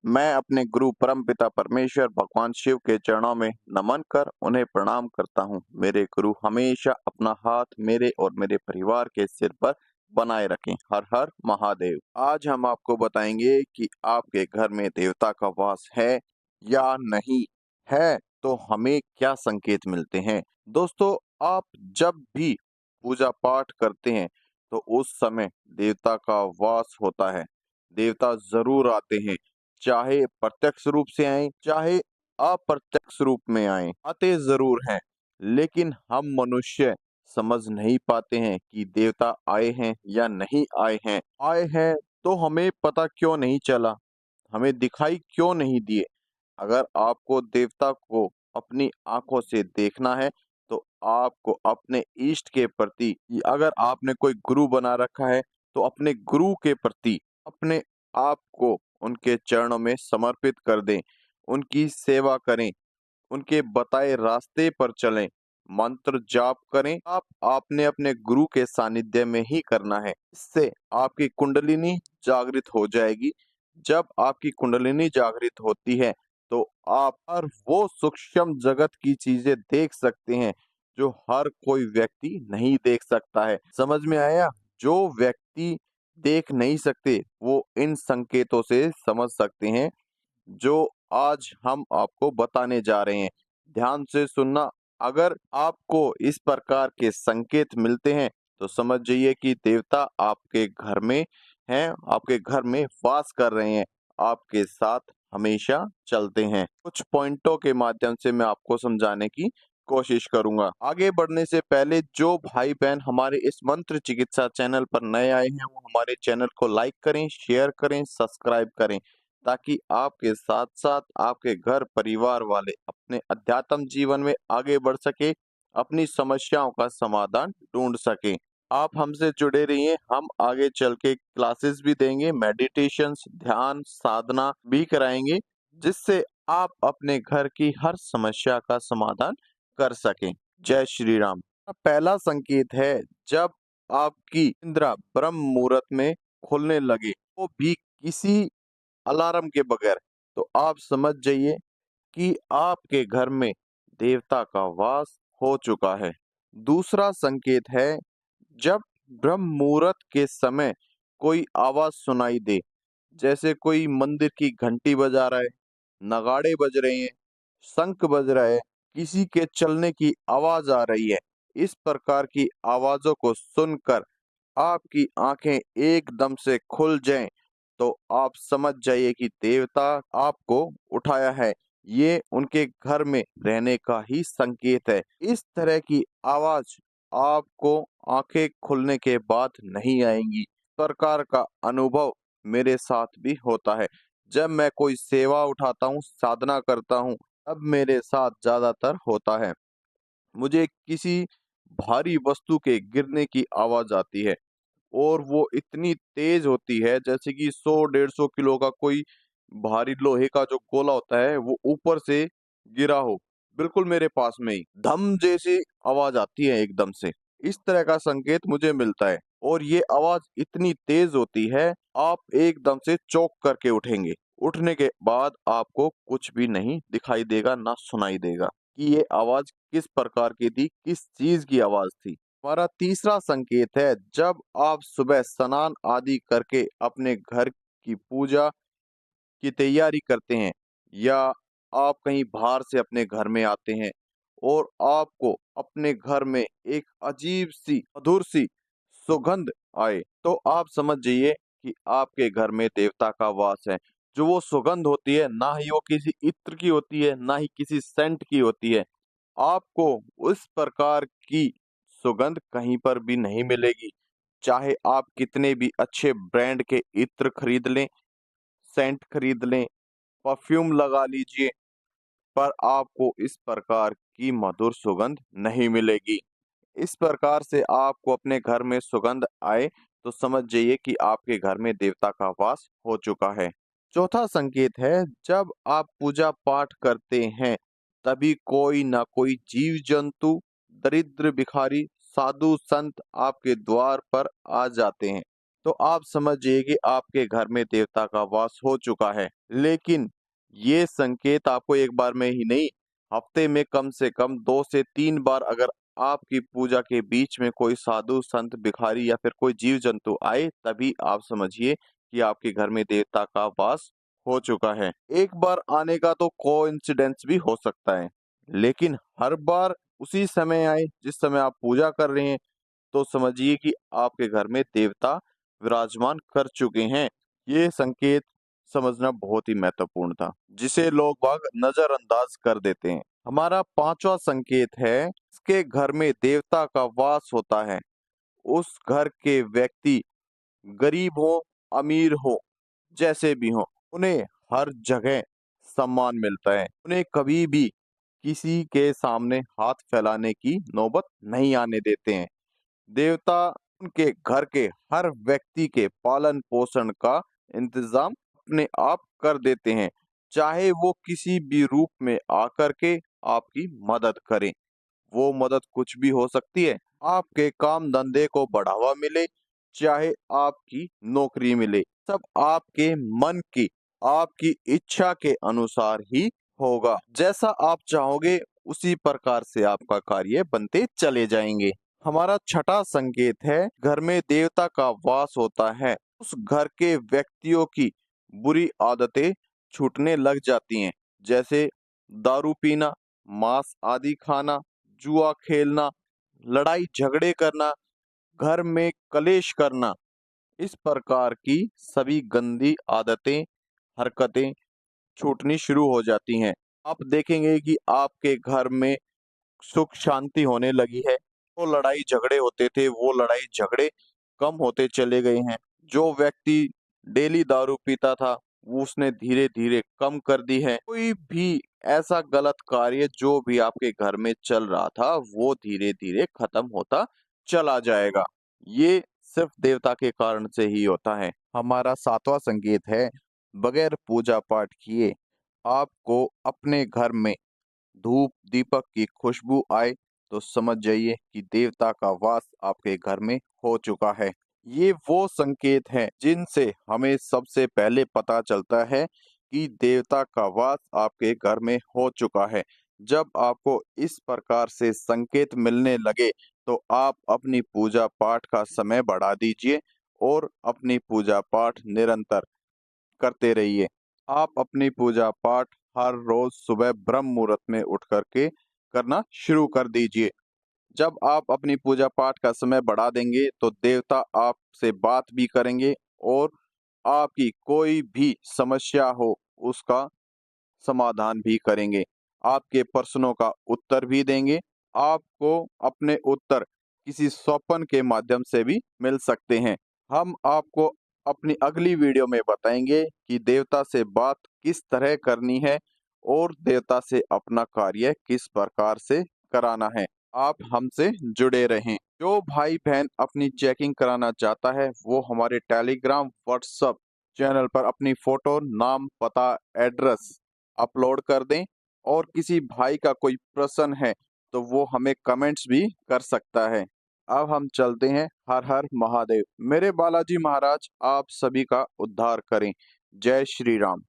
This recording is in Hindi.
मैं अपने गुरु परमपिता परमेश्वर भगवान शिव के चरणों में नमन कर उन्हें प्रणाम करता हूँ। मेरे गुरु हमेशा अपना हाथ मेरे और मेरे परिवार के सिर पर बनाए रखें। हर हर महादेव। आज हम आपको बताएंगे कि आपके घर में देवता का वास है या नहीं है, तो हमें क्या संकेत मिलते हैं। दोस्तों, आप जब भी पूजा पाठ करते हैं तो उस समय देवता का वास होता है। देवता जरूर आते हैं, चाहे प्रत्यक्ष रूप से आए चाहे अप्रत्यक्ष रूप में आए, आते जरूर हैं। लेकिन हम मनुष्य समझ नहीं पाते हैं कि देवता आए हैं या नहीं आए हैं। आए हैं तो हमें पता क्यों नहीं चला, हमें दिखाई क्यों नहीं दिए। अगर आपको देवता को अपनी आंखों से देखना है तो आपको अपने इष्ट के प्रति, अगर आपने कोई गुरु बना रखा है तो अपने गुरु के प्रति अपने आप को उनके चरणों में समर्पित कर दें, उनकी सेवा करें, उनके बताए रास्ते पर चलें, मंत्र जाप करें। आप आपने अपने गुरु के सानिध्य में ही करना है। इससे आपकी कुंडलिनी जागृत हो जाएगी। जब आपकी कुंडलिनी जागृत होती है तो आप हर वो सूक्ष्म जगत की चीजें देख सकते हैं जो हर कोई व्यक्ति नहीं देख सकता है। समझ में आया? जो व्यक्ति देख नहीं सकते वो इन संकेतों से समझ सकते हैं जो आज हम आपको बताने जा रहे हैं। ध्यान से सुनना। अगर आपको इस प्रकार के संकेत मिलते हैं तो समझ जाइए कि देवता आपके घर में हैं, आपके घर में वास कर रहे हैं, आपके साथ हमेशा चलते हैं। कुछ पॉइंटों के माध्यम से मैं आपको समझाने की कोशिश करूंगा। आगे बढ़ने से पहले जो भाई बहन हमारे इस मंत्र चिकित्सा चैनल पर नए आए हैं वो हमारे चैनल को लाइक करें, शेयर करें, सब्सक्राइब करें, ताकि आपके साथ साथ आपके घर परिवार वाले अपने अध्यात्म जीवन में आगे बढ़ सके, अपनी समस्याओं का समाधान ढूंढ सके। आप हमसे जुड़े रहिए, हम आगे चल के क्लासेस भी देंगे, मेडिटेशंस, ध्यान, साधना भी कराएंगे, जिससे आप अपने घर की हर समस्या का समाधान कर सकें। जय श्री राम। पहला संकेत है, जब आपकी इंद्रा ब्रह्म मुहूर्त में खुलने लगे, वो भी किसी अलार्म के बगैर, तो आप समझ जाइए कि आपके घर में देवता का वास हो चुका है। दूसरा संकेत है, जब ब्रह्म मुहूर्त के समय कोई आवाज सुनाई दे, जैसे कोई मंदिर की घंटी बजा रहा है, नगाड़े बज रहे हैं, शंख बज रहा है, किसी के चलने की आवाज आ रही है, इस प्रकार की आवाजों को सुनकर आपकी आंखें एकदम से खुल जाएं, तो आप समझ जाइए कि देवता आपको उठाया है। ये उनके घर में रहने का ही संकेत है। इस तरह की आवाज आपको आंखें खुलने के बाद नहीं आएंगी। इस प्रकार का अनुभव मेरे साथ भी होता है। जब मैं कोई सेवा उठाता हूँ, साधना करता हूँ, तब मेरे साथ ज्यादातर होता है। मुझे किसी भारी वस्तु के गिरने की आवाज आती है और वो इतनी तेज होती है जैसे कि 100-150 किलो का कोई भारी लोहे का जो गोला होता है वो ऊपर से गिरा हो, बिल्कुल मेरे पास में ही धम जैसी आवाज आती है एकदम से। इस तरह का संकेत मुझे मिलता है और ये आवाज इतनी तेज होती है, आप एकदम से चौंक करके उठेंगे। उठने के बाद आपको कुछ भी नहीं दिखाई देगा, ना सुनाई देगा कि ये आवाज किस प्रकार की थी, किस चीज की आवाज थी। हमारा तीसरा संकेत है, जब आप सुबह स्नान आदि करके अपने घर की पूजा की तैयारी करते हैं या आप कहीं बाहर से अपने घर में आते हैं और आपको अपने घर में एक अजीब सी मधुर सी सुगंध आए, तो आप समझ जाइए कि आपके घर में देवता का वास है। जो वो सुगंध होती है, ना ही वो किसी इत्र की होती है, ना ही किसी सेंट की होती है। आपको उस प्रकार की सुगंध कहीं पर भी नहीं मिलेगी। चाहे आप कितने भी अच्छे ब्रांड के इत्र खरीद लें, सेंट खरीद लें, परफ्यूम लगा लीजिए, पर आपको इस प्रकार की मधुर सुगंध नहीं मिलेगी। इस प्रकार से आपको अपने घर में सुगंध आए तो समझ जाइए कि आपके घर में देवता का वास हो चुका है। चौथा संकेत है, जब आप पूजा पाठ करते हैं तभी कोई ना कोई जीव जंतु, दरिद्र भिखारी, साधु संत आपके द्वार पर आ जाते हैं। तो आप समझिए कि आपके घर में देवता का वास हो चुका है। लेकिन ये संकेत आपको एक बार में ही नहीं, हफ्ते में कम से कम 2 से 3 बार अगर आपकी पूजा के बीच में कोई साधु, संत, भिखारी या फिर कोई जीव-जंतु आए, तभी आप समझिए कि आपके घर में देवता का वास हो चुका है। एक बार आने का तो कोइंसिडेंस भी हो सकता है, लेकिन हर बार उसी समय आए जिस समय आप पूजा कर रहे हैं, तो समझिए कि आपके घर में देवता विराजमान कर चुके हैं। ये संकेत समझना बहुत ही महत्वपूर्ण था, जिसे लोग बाग नजरअंदाज कर देते हैं। हमारा 5वां संकेत है, इसके घर में देवता का वास होता है। उस घर के व्यक्ति गरीब हो, अमीर हो, जैसे भी हो, उन्हें हर जगह सम्मान मिलता है। उन्हें कभी भी किसी के सामने हाथ फैलाने की नौबत नहीं आने देते हैं। देवता उनके घर के हर व्यक्ति के पालन पोषण का इंतजाम अपने आप कर देते हैं, चाहे वो किसी भी रूप में आकर के आपकी मदद करें। वो मदद कुछ भी हो सकती है। आपके काम धंधे को बढ़ावा मिले, चाहे आपकी नौकरी मिले, सब आपके मन की, आपकी इच्छा के अनुसार ही होगा। जैसा आप चाहोगे उसी प्रकार से आपका कार्य बनते चले जाएंगे। हमारा 6वां संकेत है, घर में देवता का वास होता है। उस घर के व्यक्तियों की बुरी आदतें छूटने लग जाती हैं, जैसे दारू पीना, मांस आदि खाना, जुआ खेलना, लड़ाई झगड़े करना, घर में कलेश करना। इस प्रकार की सभी गंदी आदतें, हरकतें छूटनी शुरू हो जाती हैं। आप देखेंगे कि आपके घर में सुख शांति होने लगी है। जो लड़ाई झगड़े होते थे, वो लड़ाई झगड़े कम होते चले गए हैं। जो व्यक्ति डेली दारू पीता था, वो उसने धीरे-धीरे कम कर दी है। कोई भी ऐसा गलत कार्य जो भी आपके घर में चल रहा था, वो धीरे-धीरे खत्म होता चला जाएगा। ये सिर्फ देवता के कारण से ही होता है। हमारा 7वां संकेत है, बगैर पूजा पाठ किए आपको अपने घर में धूप दीपक की खुशबू आए, तो समझ जाइए कि देवता का वास आपके घर में हो चुका है। ये वो संकेत हैं जिनसे हमें सबसे पहले पता चलता है कि देवता का वास आपके घर में हो चुका है। जब आपको इस प्रकार से संकेत मिलने लगे, तो आप अपनी पूजा पाठ का समय बढ़ा दीजिए और अपनी पूजा पाठ निरंतर करते रहिए। आप अपनी पूजा पाठ हर रोज सुबह ब्रह्म मुहूर्त में उठ करके करना शुरू कर दीजिए। जब आप अपनी पूजा पाठ का समय बढ़ा देंगे, तो देवता आपसे बात भी करेंगे और आपकी कोई भी समस्या हो उसका समाधान भी करेंगे। आपके प्रश्नों का उत्तर भी देंगे। आपको अपने उत्तर किसी स्वप्न के माध्यम से भी मिल सकते हैं। हम आपको अपनी अगली वीडियो में बताएंगे कि देवता से बात किस तरह करनी है और देवता से अपना कार्य किस प्रकार से कराना है। आप हमसे जुड़े रहें। जो भाई बहन अपनी चेकिंग कराना चाहता है, वो हमारे टेलीग्राम, व्हाट्सएप चैनल पर अपनी फोटो, नाम, पता, एड्रेस अपलोड कर दें और किसी भाई का कोई प्रश्न है तो वो हमें कमेंट्स भी कर सकता है। अब हम चलते हैं। हर हर महादेव। मेरे बालाजी महाराज आप सभी का उद्धार करें। जय श्री राम।